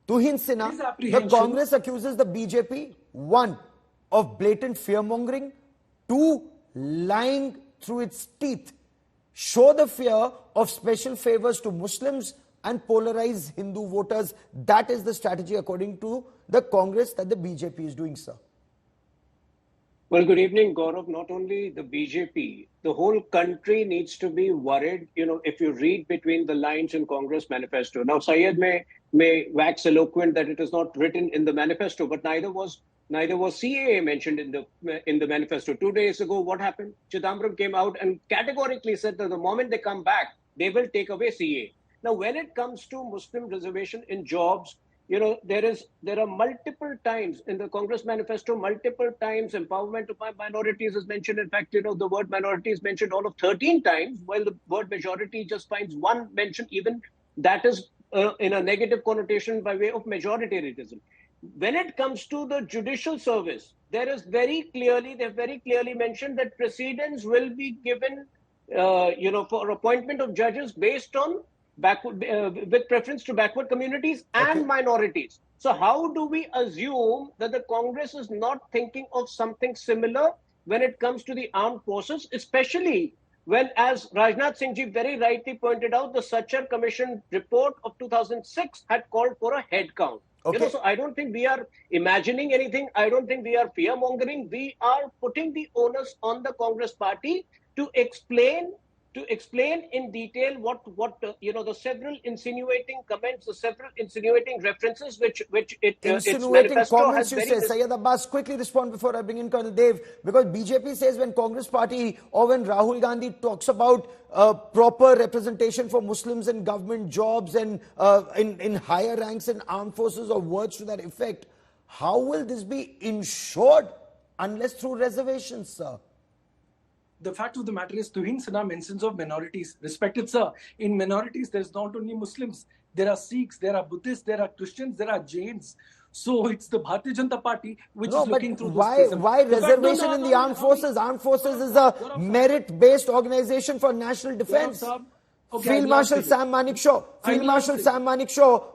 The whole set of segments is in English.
Tuhin Sinha, the Congress accuses the BJP, 1, of blatant fear-mongering, 2, lying through its teeth, show the fear of special favors to Muslims and polarize Hindu voters. That is the strategy, according to the Congress, that the BJP is doing, sir. Well, good evening, Gaurav. Not only the BJP, the whole country needs to be worried, if you read between the lines in Congress manifesto. Now, Syed may wax eloquent that it is not written in the manifesto, but neither was CAA mentioned in the manifesto. 2 days ago, what happened? Chidambaram came out and categorically said that the moment they come back, they will take away CAA. Now, when it comes to Muslim reservation in jobs, there are multiple times in the Congress manifesto, multiple times empowerment of minorities is mentioned. In fact, the word minority is mentioned all of 13 times, while the word majority just finds one mention, even that is in a negative connotation by way of majoritarianism. When it comes to the judicial service, they've very clearly mentioned that precedence will be given, for appointment of judges based on with preference to backward communities and minorities. So how do we assume that the Congress is not thinking of something similar when it comes to the armed forces, especially when, as Rajnath Singh ji very rightly pointed out, the Sachar Commission report of 2006 had called for a head count. So I don't think we are imagining anything. I don't think we are fear-mongering. We are putting the onus on the Congress party to explain in detail what the several insinuating comments, the several insinuating references which insinuating comments, you say. Syed Abbas, quickly respond before I bring in Colonel Dev, because BJP says when Congress party or when Rahul Gandhi talks about proper representation for Muslims in government jobs and in higher ranks in armed forces or words to that effect, how will this be ensured unless through reservations, sir? The fact of the matter is, Tuhin Sinha mentions of minorities. Respected sir, in minorities, there's not only Muslims, there are Sikhs, there are Buddhists, there are Christians, there are Jains. So it's the Bharatiya Janata Party which is looking through this. Why reservation in the armed forces? Armed forces is a merit-based organization for national defense. Field Marshal Sam Manekshaw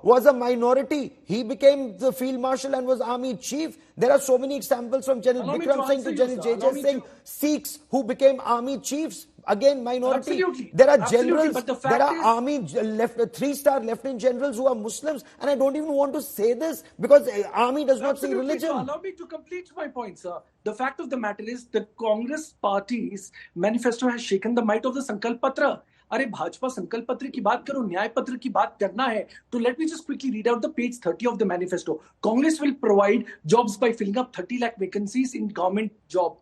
was a minority. He became the Field Marshal and was Army Chief. There are so many examples from General Bikram Singh to General J.J. Singh. Sikhs who became Army Chiefs, again minority. Absolutely. There are generals, there are Army 3-star Lieutenant Generals who are Muslims, and I don't even want to say this because Army does not see religion. So allow me to complete my point, sir. The fact of the matter is the Congress party's manifesto has shaken the might of the Sankalp Patra. अरे भाजपा संकल्प पत्र की बात करो, न्याय पत्र की बात करना है तो let me just quickly read out the page 30 of the manifesto. Congress will provide jobs by filling up 30 lakh vacancies in government job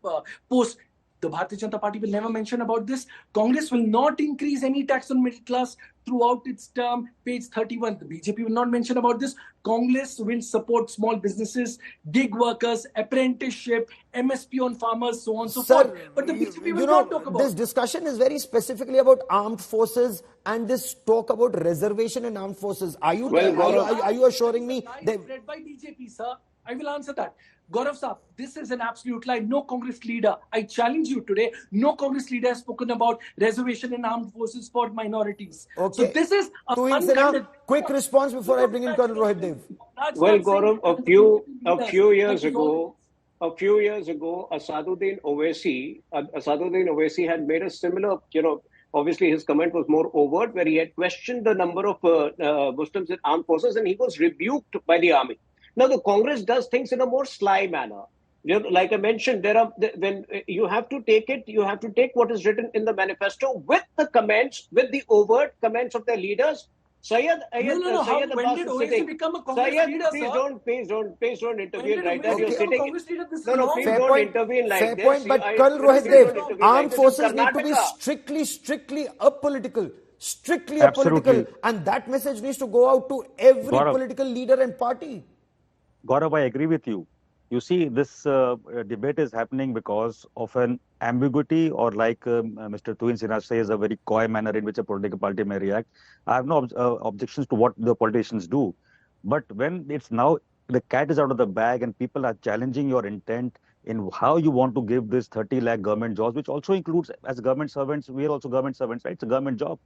posts. The Bharatiya Janata Party will never mention about this. Congress will not increase any tax on middle class throughout its term. Page 31. The BJP will not mention about this. Congress will support small businesses, gig workers, apprenticeship, MSP on farmers, so on and so forth. But the BJP will not talk about this. Discussion is very specifically about armed forces and this talk about reservation in armed forces. Are you assuring me that read by BJP, sir? I will answer that. Gaurav Saab, this is an absolute lie. No Congress leader, I challenge you today, no Congress leader has spoken about reservation in armed forces for minorities. So this is a quick response before I bring in Colonel Rohit Dev. Well, Gaurav, a few years ago, Asaduddin Owaisi had made a similar, obviously his comment was more overt, where he had questioned the number of Muslims in armed forces and he was rebuked by the army. Now, the Congress does things in a more sly manner. Like I mentioned, when you have to take what is written in the manifesto with the comments, with the overt comments of their leaders. When did Owaisi become a Congress leader, please don't intervene right now. You're sitting. Please don't intervene like fair this. Point, but Colonel Rohit Dev, armed forces need to be strictly apolitical. Strictly apolitical. And that message needs to go out to every political leader and party. Gaurav, I agree with you. You see, this debate is happening because of an ambiguity, or like Mr. Tuhin Sinha says, a very coy manner in which a political party may react. I have no objections to what the politicians do. But when it's now, the cat is out of the bag and people are challenging your intent in how you want to give this 30 lakh government jobs, which also includes, as government servants, we are also government servants, right? It's a government job.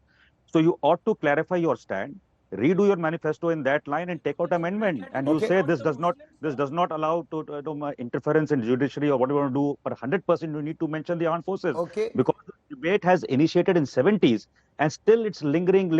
So you ought to clarify your stand. redo your manifesto in that line and take out amendment. And you say this does not allow to interference in judiciary or what you want to do. But 100% you need to mention the armed forces. Okay. Because the debate has initiated in 70s and still it's lingering.